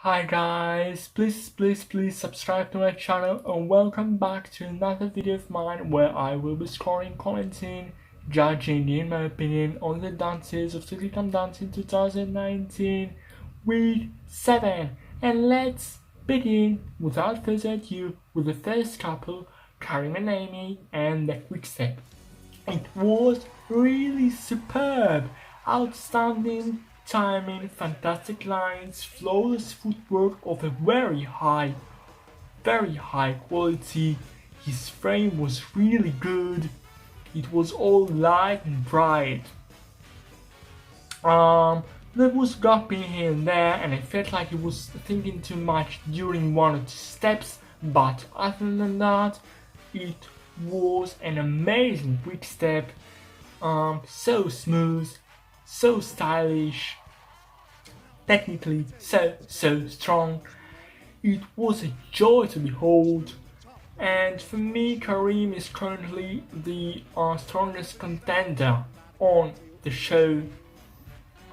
Hi guys, please subscribe to my channel and welcome back to another video of mine where I will be scoring, commenting, judging in my opinion on the dances of Strictly Come Dancing 2019 week 7. And let's begin without further ado with the first couple, Karim and Amy and the quickstep. It was really superb, outstanding timing, fantastic lines, flawless footwork of a very high quality. His frame was really good. It was all light and bright. There was gaping here and there, and I felt like he was thinking too much during one or two steps. But other than that, it was an amazing quick step. So smooth, so stylish, technically so strong. It was a joy to behold. And for me, Karim is currently the strongest contender on the show,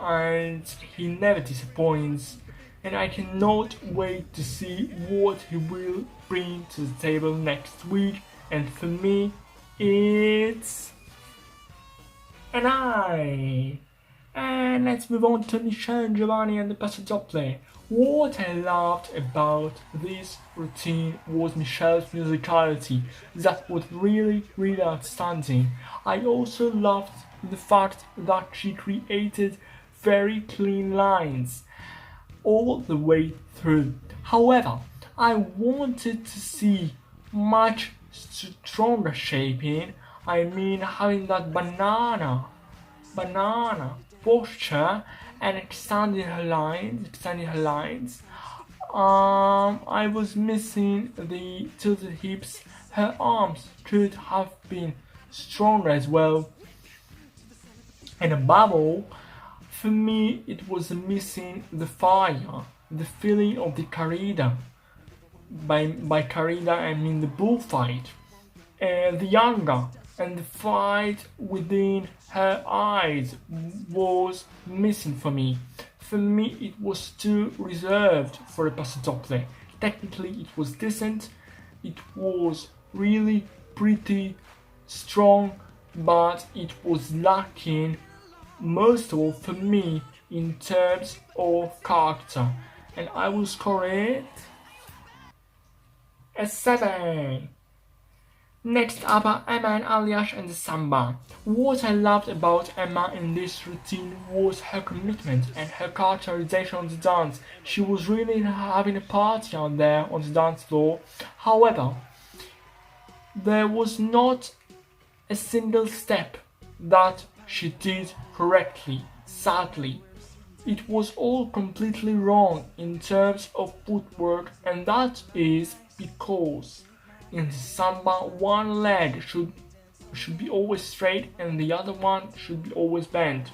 and he never disappoints. And I cannot wait to see what he will bring to the table next week. And for me, it's an eye. And let's move on to Michelle and Giovanni and the Paso Doble. What I loved about this routine was Michelle's musicality. That was really outstanding. I also loved the fact that she created very clean lines all the way through. However, I wanted to see much stronger shaping. I mean, having that banana posture and extending her lines. I was missing the tilted hips. Her arms could have been stronger as well. And above all, for me, it was missing the fire, the feeling of the corrida. By corrida, I mean the bullfight, the anger and the fight within her eyes was missing for me. For me, it was too reserved for a Paso Doble. Technically, it was decent. It was really pretty strong, but it was lacking most of all for me in terms of character. And I will score it a 7. Next up are Emma and Aliash and the Samba. What I loved about Emma in this routine was her commitment and her characterization on the dance. She was really having a party out there on the dance floor. However, there was not a single step that she did correctly, sadly. It was all completely wrong in terms of footwork, and that is because in the samba, one leg should be always straight and the other one should be always bent.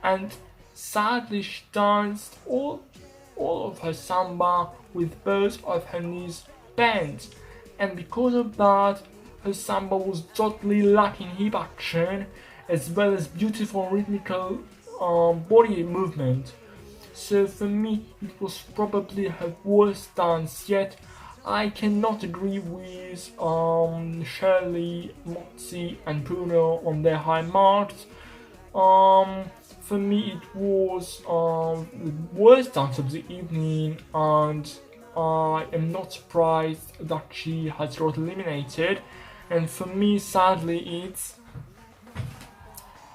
And sadly, she danced all of her samba with both of her knees bent, and because of that, her samba was totally lacking hip action as well as beautiful rhythmical body movement. So for me, it was probably her worst dance yet. I cannot agree with Shirley, Moxie and Bruno on their high marks. For me it was the worst dance of the evening, and I am not surprised that she has got eliminated. And for me, sadly,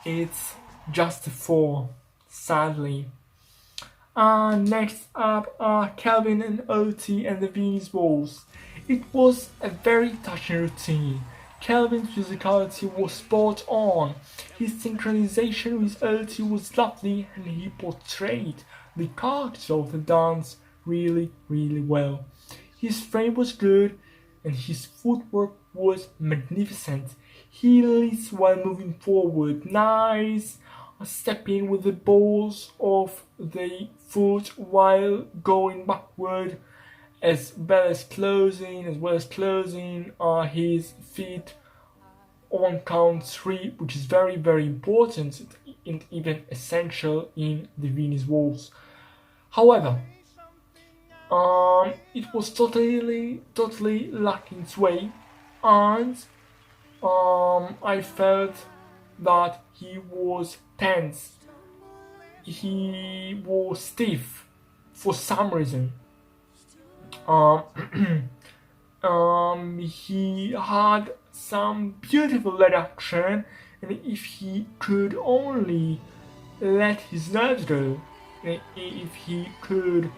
it's just a 4, sadly. Next up are Calvin and Oti and the Venus Waltz. It was a very touching routine. Calvin's musicality was spot on. His synchronization with Oti was lovely, and he portrayed the character of the dance really well. His frame was good and his footwork was magnificent. He leads while moving forward, nice, stepping with the balls of the foot while going backward, as well as closing his feet on count 3, which is very important and even essential in the Venus Waltz. However, It was totally lacking sway, and I felt that he was tense. He was stiff for some reason. Um, he had some beautiful lead action, and if he could only let his nerves go, if he could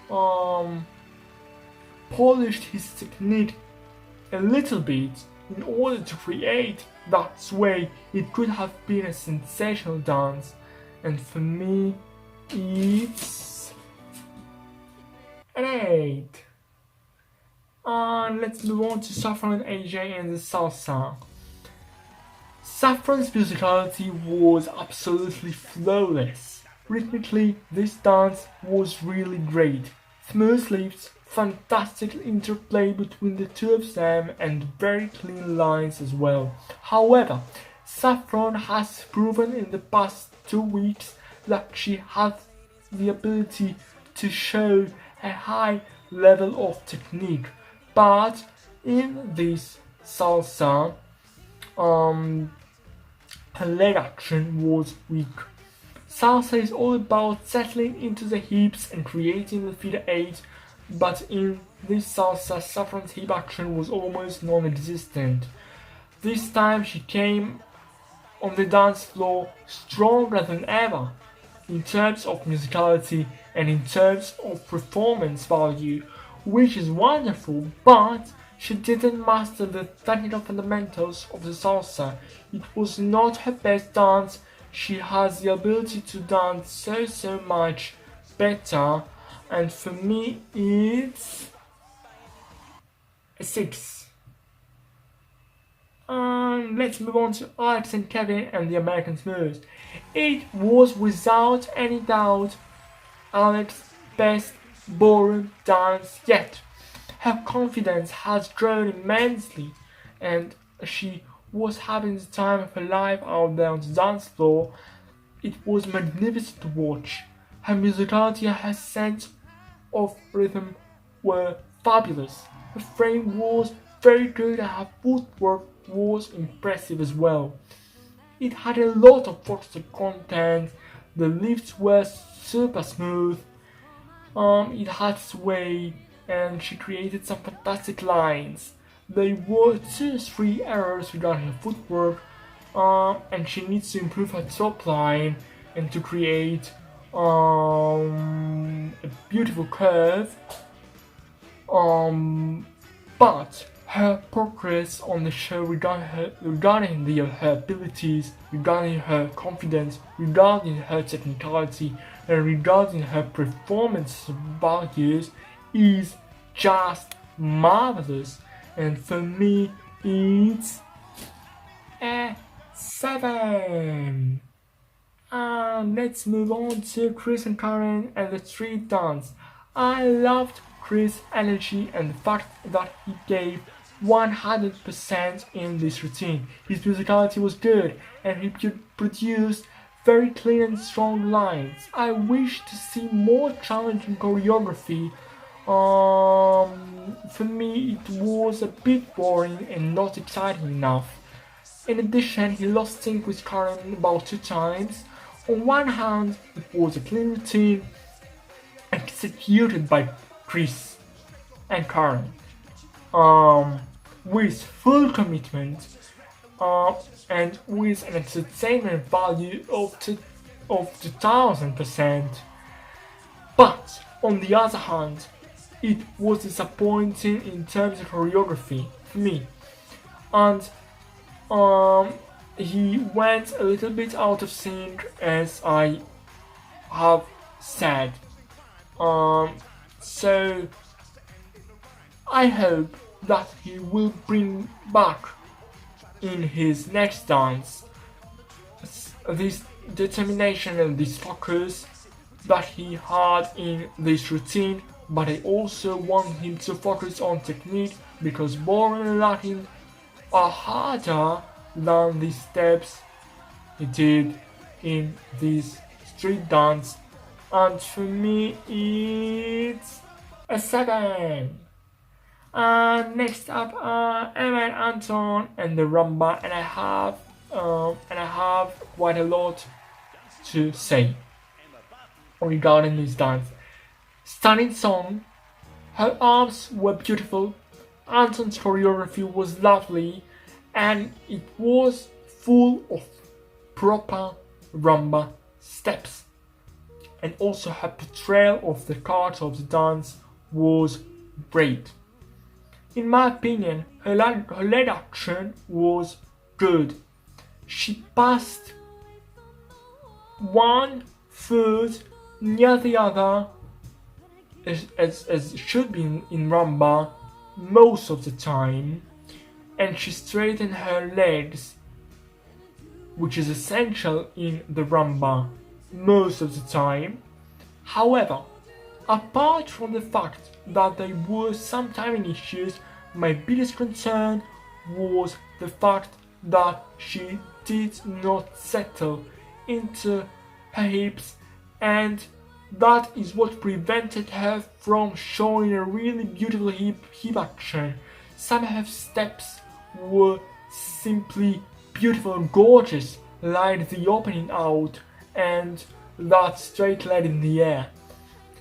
um, polish his technique a little bit in order to create that sway, it could have been a sensational dance. And for me, it's an 8. And let's move on to Saffron, AJ, and the salsa. Saffron's musicality was absolutely flawless. Rhythmically, this dance was really great. Smooth leaps, fantastic interplay between the two of them, and very clean lines as well. However, Saffron has proven in the past 2 weeks that she has the ability to show a high level of technique. But in this salsa, her leg action was weak. Salsa is all about settling into the hips and creating the figure 8, but in this salsa, Saffron's hip action was almost non-existent. This time she came on the dance floor stronger than ever, in terms of musicality and in terms of performance value, which is wonderful, but she didn't master the technical fundamentals of the salsa. It was not her best dance. She has the ability to dance so much better, and for me it's a 6. Let's move on to Alex and Kevin and the American Smooth. It was without any doubt Alex's best ballroom dance yet. Her confidence has grown immensely, and she was having the time of her life out there on the dance floor. It was magnificent to watch. Her musicality and her sense of rhythm were fabulous. Her frame was very good and her footwork was impressive as well. It had a lot of vertical content, the lifts were super smooth, it had sway, and she created some fantastic lines. There were 2 or 3 errors regarding her footwork, and she needs to improve her top line and to create a beautiful curve. But her progress on the show regarding her abilities, regarding her confidence, regarding her technicality, and regarding her performance values is just marvelous. And for me, it's a 7. Let's move on to Chris and Karen and the street dance. I loved Chris' energy and the fact that he gave 100% in this routine. His musicality was good and he produced very clean and strong lines. I wish to see more challenging choreography. For me it was a bit boring and not exciting enough. In addition, he lost sync with Karen about 2 times. On one hand, it was a clean routine executed by Chris and Karen, with full commitment, and with an entertainment value of 2000%. But on the other hand, it was disappointing in terms of choreography for me, and he went a little bit out of sync, as I have said. So I hope that he will bring back in his next dance this determination and this focus that he had in this routine, but I also want him to focus on technique, because ballroom and Latin are harder than the steps he did in this street dance. And for me it's a 7. Next up, Emma and Anton and the rumba, and I have quite a lot to say regarding this dance. Stunning song, her arms were beautiful, Anton's choreography was lovely, and it was full of proper rumba steps. And also her portrayal of the character of the dance was great. In my opinion, her lead action was good. She passed one foot near the other as should be in rumba most of the time, and she straightened her legs, which is essential in the rumba most of the time. However, apart from the fact that there were some timing issues, my biggest concern was the fact that she did not settle into her hips, and that is what prevented her from showing a really beautiful hip action. Some of her steps were simply beautiful and gorgeous, like the opening out and that straight leg in the air.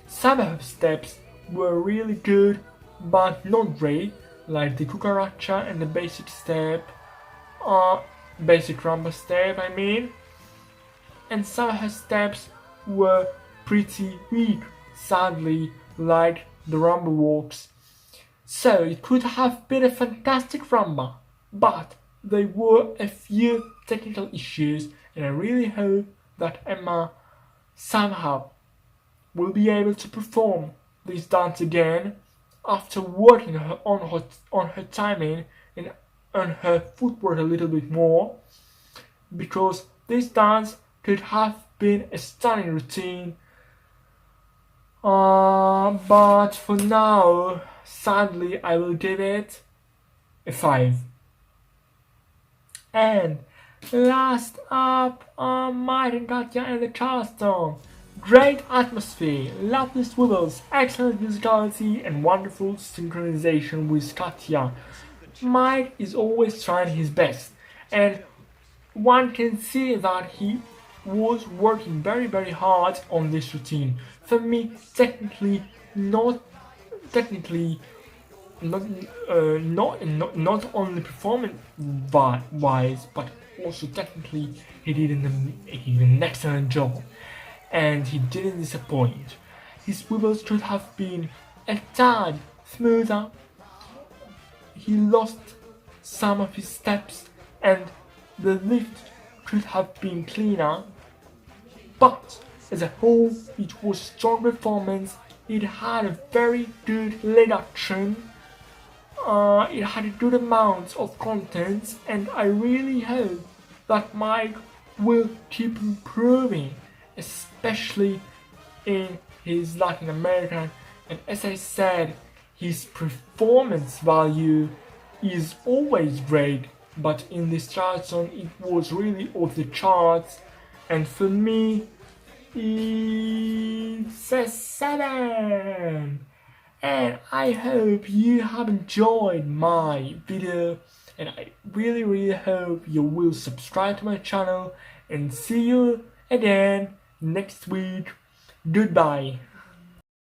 Some of her steps were really good, but not great, like the cucaracha and the basic step, basic rumba step, I mean. And some of her steps were pretty weak, sadly, like the rumba walks. So it could have been a fantastic rumba, but there were a few technical issues, and I really hope that Emma somehow will be able to perform this dance again after working on her timing and on her footwork a little bit more, because this dance could have been a stunning routine. But for now, sadly, I will give it a 5. And last up, Mike and Katya and the Charleston. Great atmosphere, lovely swivels, excellent musicality, and wonderful synchronization with Katya. Mike is always trying his best, and one can see that he was working very hard on this routine. For me, not only performance wise, but also technically he did an excellent job, and he didn't disappoint. His swivels should have been a tad smoother. He lost some of his steps, and the lift could have been cleaner, but as a whole it was a strong performance. It had a very good leg action, it had a good amount of content, and I really hope that Mike will keep improving, especially in his Latin American, and as I said, his performance value is always great, but in this Charleston it was really off the charts, and for me it's a 7. And I hope you have enjoyed my video, and I really hope you will subscribe to my channel, and see you again next week. Goodbye.